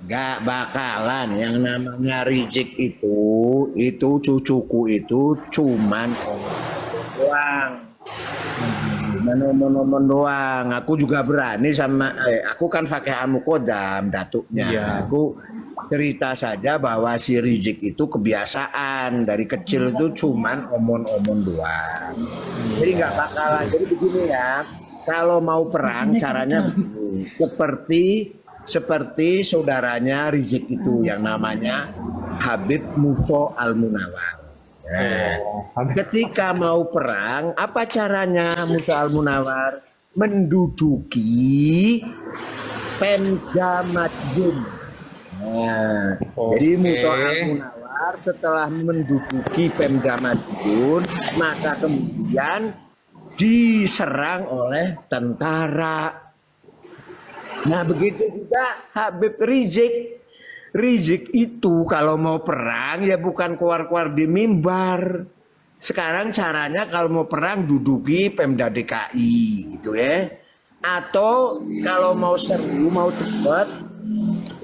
Gak bakalan yang namanya Rizik itu cucuku itu cuman doang. Momen doang. Aku juga berani sama aku kan pakai Amukodam datuknya. Iya. Aku cerita saja bahwa si Rizik itu kebiasaan dari kecil itu cuman omon-omon doang. Jadi nggak bakalan. Jadi begini ya. Kalau mau perang caranya begini. Seperti saudaranya Rizik itu yang namanya Habib Muso Al Munawar. Ketika mau perang, apa caranya Musa Al Munawar? Menduduki Pemda Madiun. Nah, jadi Musa Al Munawar setelah menduduki Pemda Madiun, maka kemudian diserang oleh tentara. Nah, begitu juga Habib Rizik. Rizik itu kalau mau perang ya bukan keluar-keluar di mimbar. Sekarang caranya kalau mau perang duduki Pemda DKI gitu ya. Atau kalau mau seru, mau cepet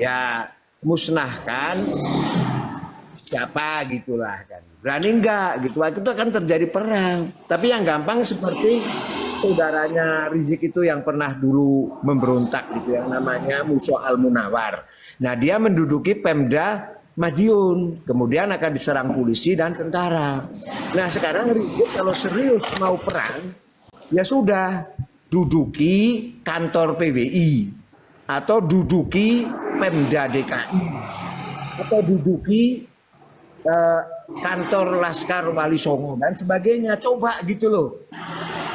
ya musnahkan siapa gitulah kan. Berani enggak gitu. Itu akan terjadi perang. Tapi yang gampang seperti saudaranya Rizik itu yang pernah dulu memberontak gitu yang namanya Musa Al Munawar. Nah, dia menduduki Pemda Madiun, kemudian akan diserang polisi dan tentara. Nah, sekarang Rizik kalau serius mau perang, ya sudah duduki kantor PWI atau duduki Pemda DKI atau duduki kantor Laskar Wali Songo dan sebagainya. Coba gitu loh.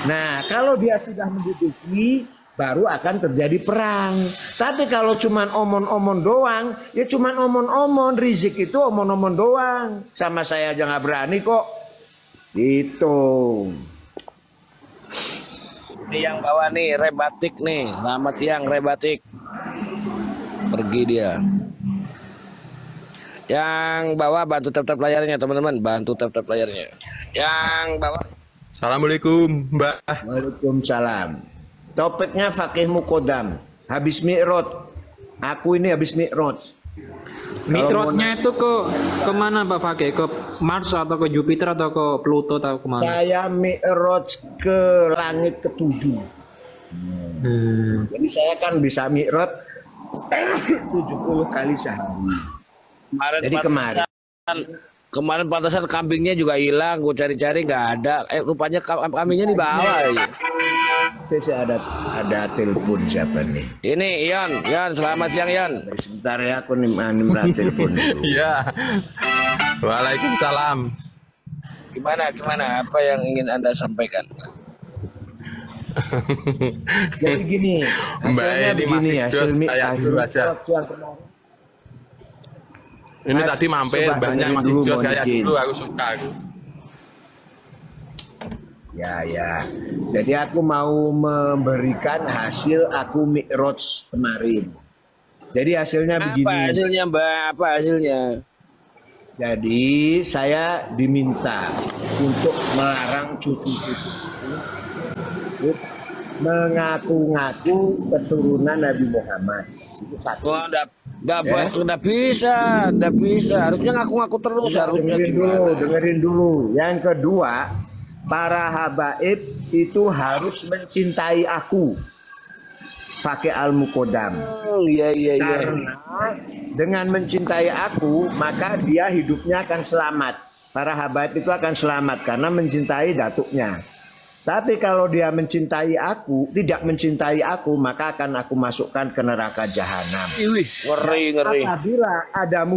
Nah, kalau dia sudah menduduki baru akan terjadi perang. Tapi kalau cuman omon-omon doang, ya cuman omon-omon. Rizik itu omon-omon doang. Sama saya aja nggak berani kok. Itu. Ini yang bawa nih Rebatik nih. Selamat siang Rebatik. Pergi dia. Yang bawa bantu tap-tap layarnya teman-teman. Bantu tap-tap layarnya. Yang bawa. Assalamualaikum, Mbak. Waalaikumsalam. Topiknya Fakih Mukodam. Habis Mi'raj. Aku ini habis Mi'raj. Mi'rajnya itu ke mana Pak Fakih? Ke Mars atau ke Jupiter atau ke Pluto atau kemana? Saya Mi'raj ke langit ketujuh. Jadi saya kan bisa Mi'raj 70 kali sehari. Jadi Kemarin pantasan kambingnya juga hilang, gue cari-cari nggak ada. Rupanya kambingnya di bawah. Saya ada telepon siapa nih? Ini Yon, selamat siang Yon. Sebentar ya aku nih telepon dulu. Iya. Waalaikumsalam. Gimana? Apa yang ingin Anda sampaikan? Jadi gini, hasilnya begini ya. Kayak dulu aja. Ini tadi mampir banyak masih jos kayak dulu, aku suka aku. Ya. Jadi aku mau memberikan hasil aku Mi'raj kemarin. Jadi hasilnya begini. Apa hasilnya Mbak? Apa hasilnya? Jadi saya diminta untuk melarang cucu-cucu mengaku-ngaku keturunan Nabi Muhammad. Itu satu. Oh, nggak bisa. Harusnya ngaku-ngaku terus. Harusnya dengerin dulu. Yang kedua, para habaib itu harus mencintai aku. Pakai Al-Mukodam. Iya. Karena dengan mencintai aku, maka dia hidupnya akan selamat. Para habaib itu akan selamat karena mencintai datuknya. Tapi kalau dia mencintai aku, tidak mencintai aku, maka akan aku masukkan ke neraka jahanam. Ngeri. Apabila ada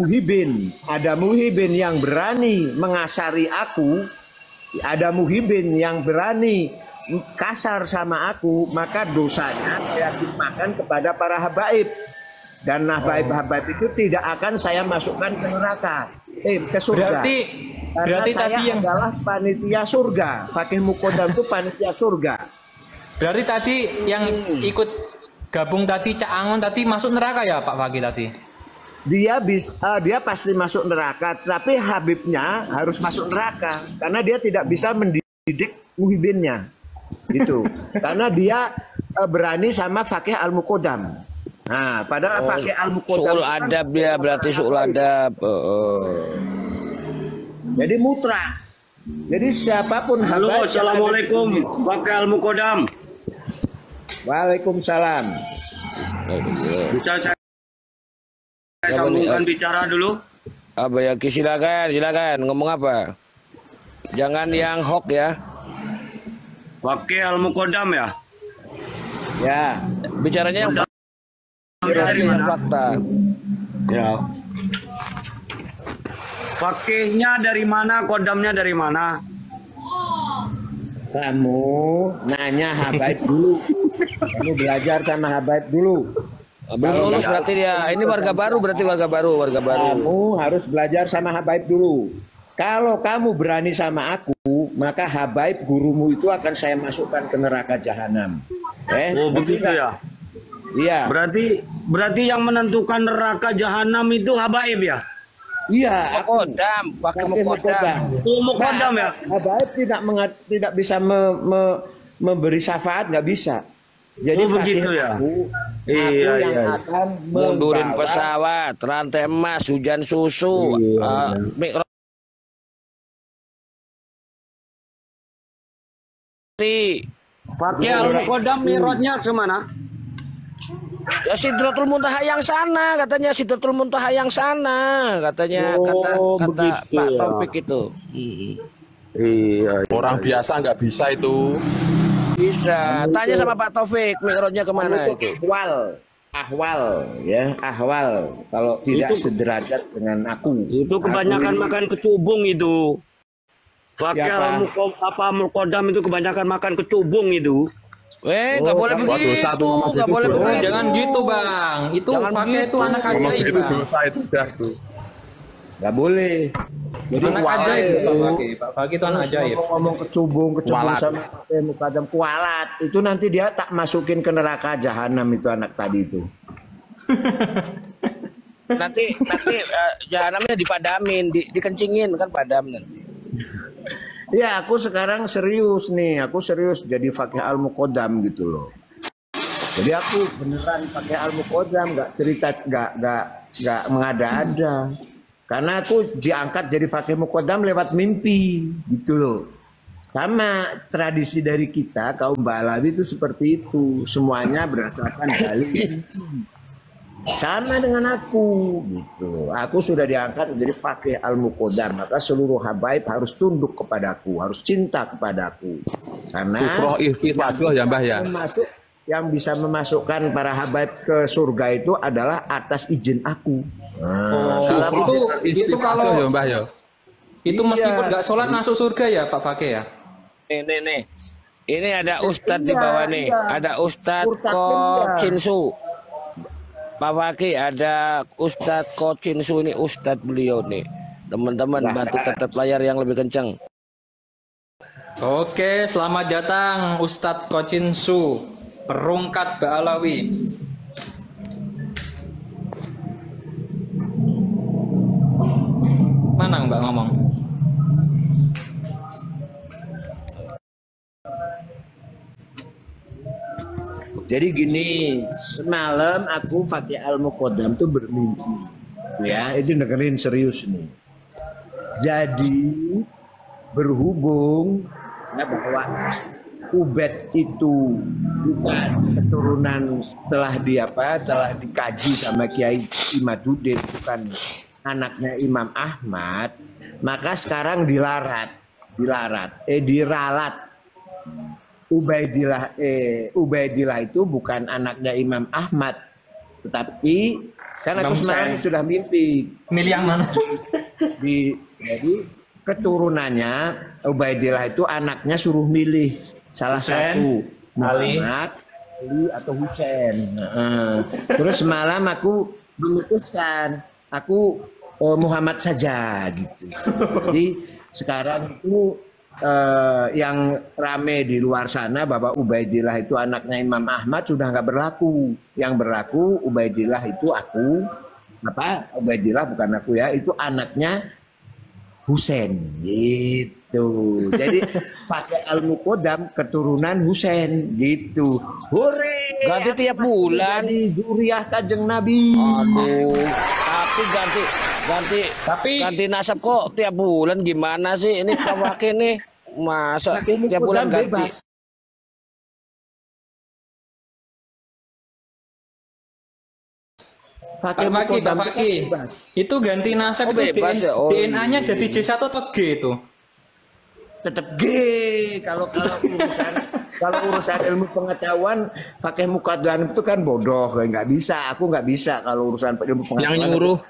muhibin yang berani mengasari aku, ada muhibin yang berani kasar sama aku, maka dosanya saya timpakan kepada para habaib. Dan habaib itu tidak akan saya masukkan ke neraka, ke surga. Berarti saya tadi yang adalah panitia surga. Fakih Mukodam itu panitia surga. Berarti tadi yang ikut gabung tadi Cak Angon tadi masuk neraka ya Pak Fakih tadi? Dia pasti masuk neraka, tapi Habibnya harus masuk neraka karena dia tidak bisa mendidik muhibinnya. Gitu. Karena dia berani sama Fakih Al-Mukodam. Nah, padahal pakai al-muqaddam. Su'ul adab ya, berarti su'ul adab. Jadi mutra. Jadi siapapun Halo, habaib. assalamualaikum. Pakai al-muqaddam. Waalaikumsalam. Bisa saya sambungkan bicara dulu? Apa ya, silakan ngomong apa? Jangan yang hoax ya. Pakai al-muqaddam ya. Ya. Bicaranya yang Dari mana? fakta. Ya. Fakihnya dari mana? Kodamnya dari mana? Kamu nanya habaib dulu. Kamu belajar sama habaib dulu. Belum lulus berarti dia. Ini warga baru. Kamu harus belajar sama habaib dulu. Kalau kamu berani sama aku, maka habaib gurumu itu akan saya masukkan ke neraka jahanam. Oh, begitu ya. Iya. Berarti yang menentukan neraka jahanam itu habaib ya? Iya, aku Muqaddam, pakai pakai muqaddam. Oh, muqaddam ya. Habaib tidak bisa memberi syafaat, nggak bisa. Jadi Oh, begitu ya. aku Iya, yang iya. akan Mundurin membawa pesawat, rantai emas, hujan susu, mikro. Pakai al-muqaddam mirotnya kemana? Ya Sidratul Muntaha yang sana, katanya Sidratul Muntaha yang sana, katanya Oh, kata begitu Pak ya. Taufik itu. Iya. Orang biasa nggak bisa itu. Bisa. Tanya sama Pak Taufik, mikrotnya kemana itu? ahwal ya, ahwal kalau tidak Itu- sederajat dengan aku. Itu kebanyakan Aku- makan kecubung itu. Pakai Siapa? al-muqaddam itu kebanyakan makan kecubung itu. Nggak boleh Wah, begitu. dosa tuh ngomong Nggak gitu, boleh dosa. begitu. Jangan gitu bang. Itu Jangan pakai gitu. itu anak Ngomong ajaib gitu bang. dosa itu udah tuh. Nggak boleh. Jadi Anak ajaib Pak Fakih. Pak Fakih itu anak ajaib. ngomong kecubung Kualat. sama pakai mukadam kualat itu nanti dia tak masukin ke neraka jahanam itu anak tadi itu. Nanti jahanamnya dipadamin, dikencingin kan padam nanti. Ya aku sekarang serius nih, aku serius jadi fakih al-muqaddam gitu loh. Jadi aku beneran pakai al-muqaddam, nggak cerita, nggak mengada-ada. Karena aku diangkat jadi fakih muqaddam lewat mimpi gitu loh. Sama tradisi dari kita kaum Balawi itu seperti itu, semuanya berdasarkan dalil mimpi. Sama dengan aku gitu. Aku sudah diangkat menjadi fakih al-muqaddam, maka seluruh habaib harus tunduk kepadaku, harus cinta kepadaku. Karena Kufroh ikhtifadoh ya Mbah ya. yang bisa memasukkan para habaib ke surga itu adalah atas izin aku. Kalau aku Itu kalau ya Mbah ya. itu meskipun nggak sholat masuk surga ya Pak Fakih ya. Nih. Ini ada Ustadz di bawah nih. Iya. Ada Ustadz Ustadz Ko iya. Cinsu. Pak Fakih ada Ustadz Ko Cinsu, ini Ustadz beliau nih. Teman-teman bantu tetap layar yang lebih kencang. Oke, selamat datang Ustadz Kocin Su, perungkat Ba'alawi. Mana Mbak ngomong? Jadi gini, semalam aku pakai al-muqaddam tuh bermimpi. Ya, itu dengerin serius nih. Jadi berhubung ya, bahwa Ubed itu bukan keturunan telah dikaji sama Kiai Imaduddin, bukan anaknya Imam Ahmad, maka sekarang diralat. Ubaidillah itu bukan anaknya Imam Ahmad, tetapi kan aku Imam semalam Hussein. sudah mimpi Milih yang mana? jadi keturunannya Ubaidillah itu anaknya suruh milih salah Hussein, satu Ali. Muhammad, Ali atau Husain. Terus semalam aku memutuskan aku Muhammad saja gitu. Jadi sekarang itu yang rame di luar sana bahwa Ubaidillah itu anaknya Imam Ahmad sudah nggak berlaku. Yang berlaku Ubaidillah itu aku, Ubaidillah bukan aku ya, itu anaknya Husain gitu. Jadi Fakih Al-Muqaddam keturunan Husain gitu. Hore! Ganti tiap bulan. Jadi juriah Kanjeng Nabi. Aduh, tapi ganti nasab kok tiap bulan gimana sih? Ini Pak Fakih nih masa Fakih tiap bulan Muqaddam ganti? bebas. Pak Fakih, Pak Fakih. Itu ganti nasab Oh, itu bebas ya? Oh, DNA-nya iya. iya. jadi J1 atau G itu? Tetap G. Kalau urusan ilmu pengetahuan Fakih Muqaddam itu kan bodoh, nggak bisa. Aku nggak bisa kalau urusan ilmu pengetahuan.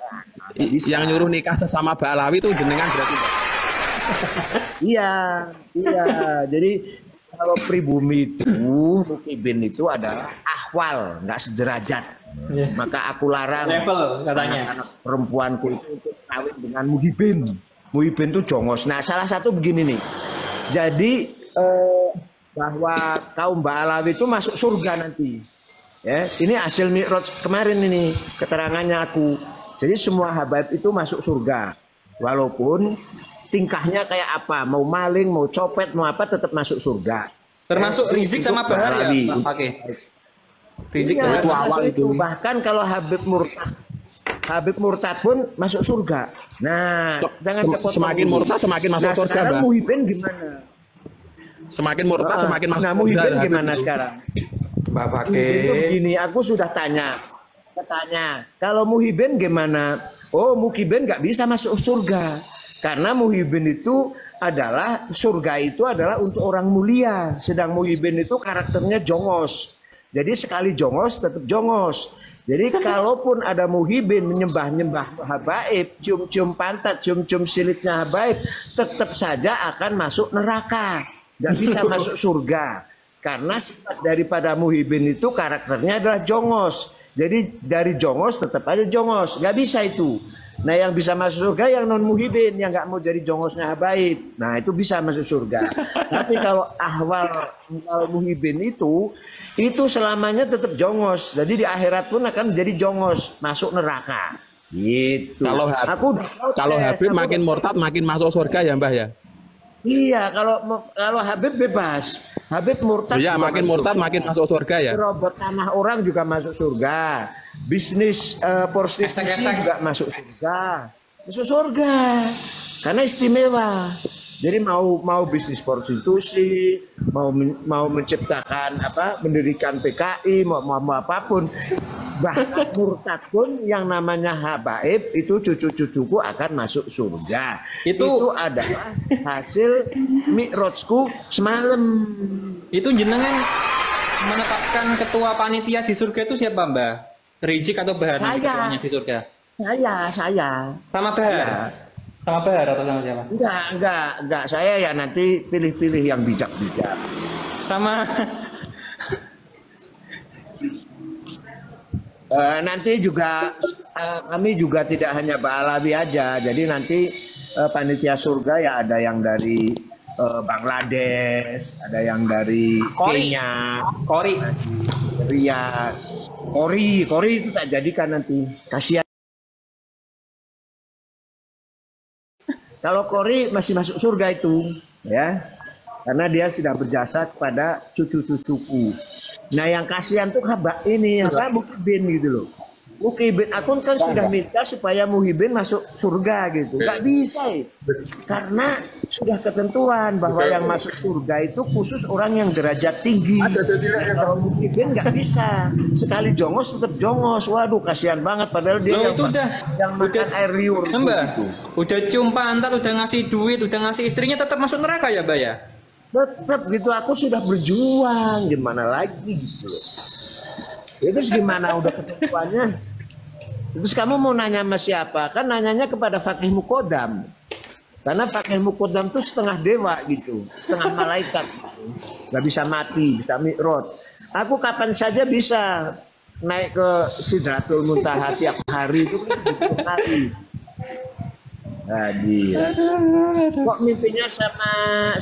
Yang nyuruh nikah sesama Ba'alawi itu jenengan berarti. Iya, iya. Jadi kalau pribumi itu Mukibin itu adalah ahwal, nggak sederajat. Maka aku larang Level katanya. anak perempuanku itu untuk kawin dengan Muhibin. Muhibin itu jongos. Nah, salah satu begini nih. Jadi bahwa kaum Ba'alawi itu masuk surga nanti. Ya, ini hasil Mi'raj kemarin ini keterangannya aku. Jadi semua habaib itu masuk surga. Walaupun tingkahnya kayak apa, mau maling, mau copet, mau apa tetap masuk surga. Termasuk Rizik sama Bahar ya, Ba'alawi. Pak Fakih? Rizik Iya, Bahar. awal itu. Bahkan kalau Habib Murtad pun masuk surga. Nah, jangan kepotong Semakin dulu. murtad semakin masuk Nah, surga, sekarang Mbak. Muhibin gimana? Semakin murtad semakin masuk Nah, surga. Muhibin Habib gimana itu. sekarang? Mbak Muhibin itu Fakih. begini, aku sudah tanya. Kalau Muhibin gimana? Oh, Mukibin nggak bisa masuk surga. Karena Muhibin itu adalah, surga itu adalah untuk orang mulia. Sedang Muhibin itu karakternya jongos. Jadi sekali jongos tetap jongos. Jadi kalaupun ada Muhibin menyembah-nyembah habaib, cium-cium pantat, cium-cium silitnya habaib, tetap saja akan masuk neraka. Nggak bisa masuk surga. Karena sifat daripada Muhibin itu karakternya adalah jongos. Jadi dari jongos tetap aja jongos. Nggak bisa itu. Nah, yang bisa masuk surga yang non Muhibin, yang nggak mau jadi jongosnya habaib. Nah, itu bisa masuk surga. Tapi kalau ahwal Muhibin itu selamanya tetap jongos. Jadi di akhirat pun akan menjadi jongos, masuk neraka. Gitu. Kalau Habib makin murtad makin masuk surga ya, Mbah ya. Iya, kalau Habib bebas. Habib murtad. Iya, juga makin masuk murtad surga. makin masuk surga ya. Robot tanah orang juga masuk surga. Bisnis prostitusi Esek-esek. juga masuk surga. Masuk surga. Karena istimewa. Jadi mau bisnis prostitusi, mau menciptakan mendirikan PKI, mau apapun. Bahkan murtad pun yang namanya habaib itu cucu-cucuku akan masuk surga. Itu adalah hasil mi'rajku semalam. Itu jenengan menetapkan ketua panitia di surga itu siapa, Mbak? Rizik atau Bahar nanti Saya. ketuanya di surga? Saya. Sama Bahar? Iya. Sama Bahar atau sama siapa? Enggak. Saya ya nanti pilih-pilih yang bijak-bijak. Sama Nanti juga kami juga tidak hanya Ba'alawi aja. Jadi nanti panitia surga ya ada yang dari Bangladesh, ada yang dari Kori. Kenya, Kori. Riyadh. Kori itu tak jadikan nanti. Kasihan. Kalau Kori masih masuk surga itu, ya. Karena dia sudah berjasa kepada cucu-cucuku. Nah, yang kasihan tuh ini Muhibin gitu loh. Muhibin aku kan sudah minta supaya Muhibin masuk surga gitu. Nggak bisa ya. Karena sudah ketentuan bahwa yang masuk surga itu khusus orang yang derajat tinggi. Kalau Muhibin nggak bisa. Sekali jongos tetap jongos. Waduh, kasihan banget padahal dia Loh, yang, itu yang makan air liur Mbak, gitu. udah cium pantat, udah ngasih duit, udah ngasih istrinya tetap masuk neraka ya, Mbak ya? Tetap gitu, aku sudah berjuang, gimana lagi gitu loh. Ya, terus gimana udah ketentuannya? Terus kamu mau nanya sama siapa? Kan nanyanya kepada Fakih Muqaddam. Karena Fakih Muqaddam itu setengah dewa gitu, setengah malaikat. Gak bisa mati, bisa mi'raj. Aku kapan saja bisa naik ke Sidratul Muntaha tiap hari itu kan 20 kali. Hadir. Kok mimpinya sama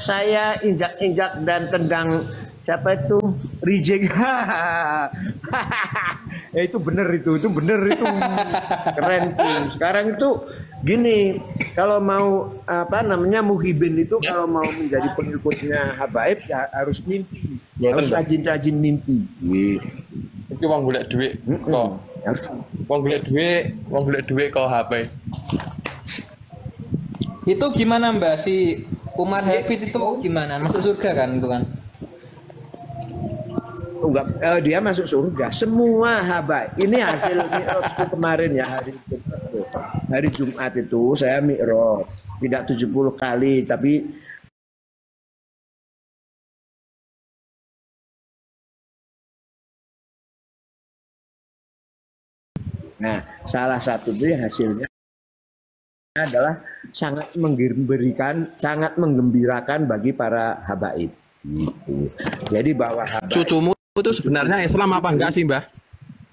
saya injak-injak dan tendang siapa itu reject. Itu bener itu bener itu. Keren tuh. Sekarang itu gini, kalau mau Muhibin itu kalau mau menjadi pengikutnya Habaib ya harus mimpi. Harus rajin-rajin mimpi. Iki wong golek dhuwit kok. Wong golek dhuwit kok HP. Itu gimana Mbak si Umar Hafid itu gimana? Masuk surga kan itu kan? Enggak, dia masuk surga. Semua Habaib. Ini hasil mi'rajku kemarin ya hari Jumat itu saya mi'raj. Tidak 70 kali tapi nah, salah satu dari hasilnya adalah sangat menggembirakan bagi para habaib. Gitu. Jadi bahwa habaib, Cucumu itu sebenarnya Islam apa enggak sih, Mbah?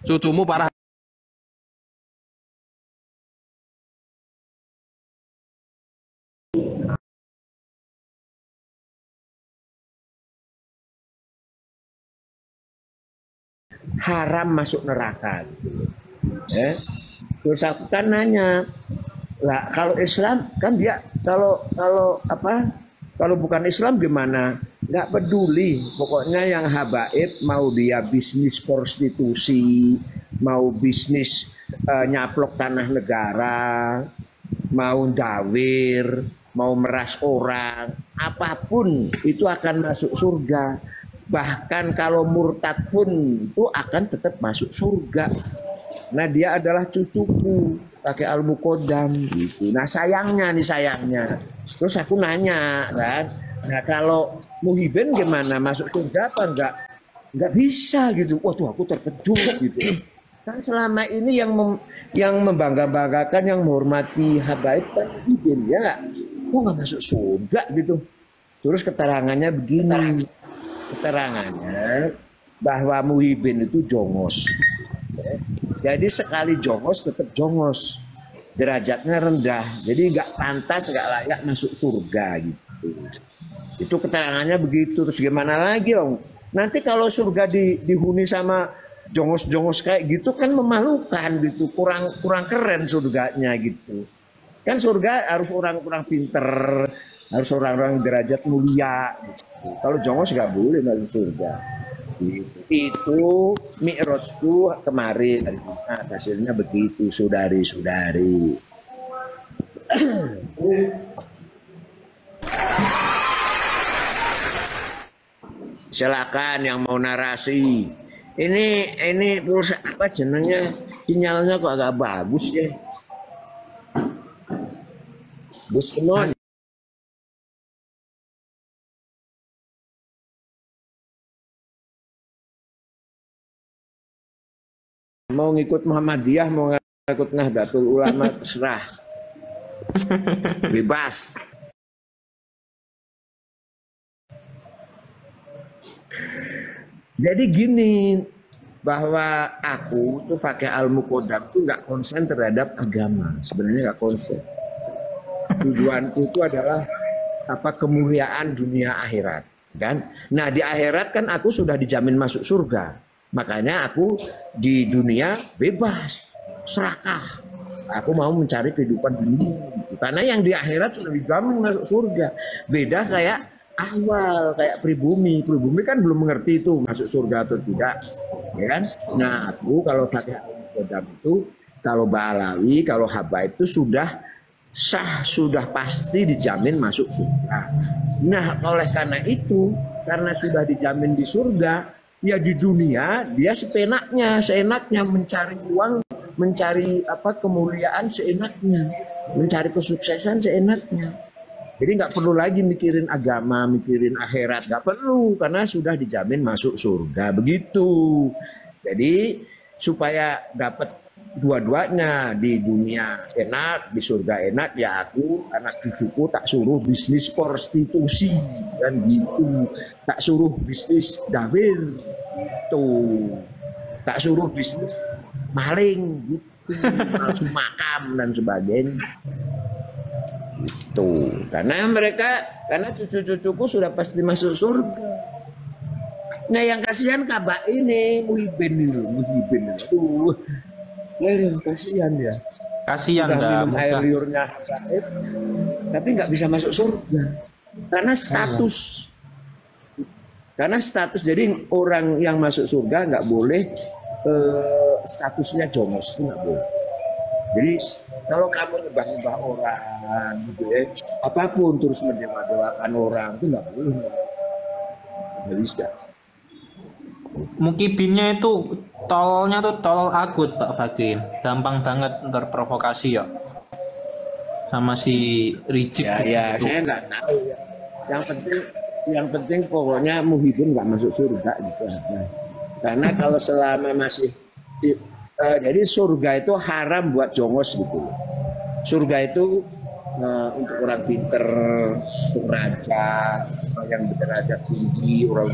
Cucumu para haram masuk neraka. Ya. Terus aku kan nanya, lah kalau Islam kan dia kalau bukan Islam gimana? Nggak peduli, pokoknya yang habaib mau dia bisnis prostitusi, mau bisnis nyaplok tanah negara, mau dawir, mau meras orang, apapun itu akan masuk surga. Bahkan kalau murtad pun itu akan tetap masuk surga. Nah dia adalah cucuku, pakai Al-Muqaddam gitu. Nah sayangnya. Terus aku nanya kan, nah kalau Muhibin gimana, masuk surga apa enggak? Enggak bisa gitu. Waduh aku terkejut gitu. Kan selama ini yang membangga-banggakan, yang menghormati habaib kan Muhibin ya enggak? Kok enggak masuk surga gitu. Terus keterangannya begini. Keterangannya bahwa Muhibin itu jongos. Jadi sekali jongos tetap jongos, derajatnya rendah, jadi nggak pantas, nggak layak masuk surga gitu. Itu keterangannya begitu. Terus gimana lagi Om? Nanti kalau surga dihuni sama jongos-jongos kayak gitu kan memalukan gitu, kurang keren surganya gitu. Kan surga harus orang-orang pinter, harus orang-orang derajat mulia. Gitu. Kalau jongos nggak boleh masuk surga. Itu mi'rajku kemarin hari Jumat, hasilnya begitu saudari-saudari. Silakan yang mau narasi. Ini pulsa apa jenengnya, sinyalnya kok agak bagus ya. Gus Imon. Mau ngikut Muhammadiyah, mau ngikut Nahdlatul Ulama, terserah. Bebas. Jadi gini, bahwa aku tuh pakai Al-Muqaddam tuh nggak konsen terhadap agama. Sebenarnya nggak konsen. Tujuanku itu adalah kemuliaan dunia akhirat. Kan? Nah di akhirat kan aku sudah dijamin masuk surga. Makanya aku di dunia bebas, serakah. Aku mau mencari kehidupan dunia. Karena yang di akhirat sudah dijamin masuk surga. Beda kayak awal, kayak pribumi. Pribumi kan belum mengerti itu masuk surga atau tidak. Ya kan? Nah aku kalau pakai Al-Muqaddam itu, kalau Ba'alawi, kalau Habaib itu sudah sah, sudah pasti dijamin masuk surga. Nah oleh karena itu, karena sudah dijamin di surga, ya di dunia dia seenaknya mencari uang, mencari kemuliaan seenaknya, mencari kesuksesan seenaknya. Jadi nggak perlu lagi mikirin agama, mikirin akhirat, nggak perlu karena sudah dijamin masuk surga begitu. Jadi supaya dapat dua-duanya, di dunia enak, di surga enak, ya aku anak cucuku tak suruh bisnis prostitusi dan gitu, tak suruh bisnis dawir, tuh, tak suruh bisnis maling, gitu, palsu makam dan sebagainya. Itu karena cucu-cucuku sudah pasti masuk surga. Nah yang kasihan kabak ini Muhibin ini, Muhibin ini. Aduh, kasihan dia. Kasihan Udah dah. minum air liurnya Gaib, tapi nggak bisa masuk surga karena status. Karena status, jadi orang yang masuk surga nggak boleh statusnya jongos, itu nggak boleh. Jadi kalau kamu nyembah-nyembah orang, gitu ya, apapun terus mendewa-dewakan orang itu nggak boleh, nggak bisa. Mukibinnya itu tolnya tuh tol agut Pak Fakih. Gampang banget ntar provokasi ya. Sama si Rizik. Ya, saya nggak tahu ya. Yang penting pokoknya Muhibin nggak masuk surga gitu. Nah, karena kalau selama masih jadi surga itu haram buat jongos gitu. Surga itu untuk orang pinter, untuk raja, yang berderajat tinggi, orang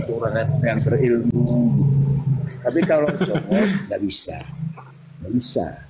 yang berilmu. Tapi kalau jongos nggak bisa, nggak bisa.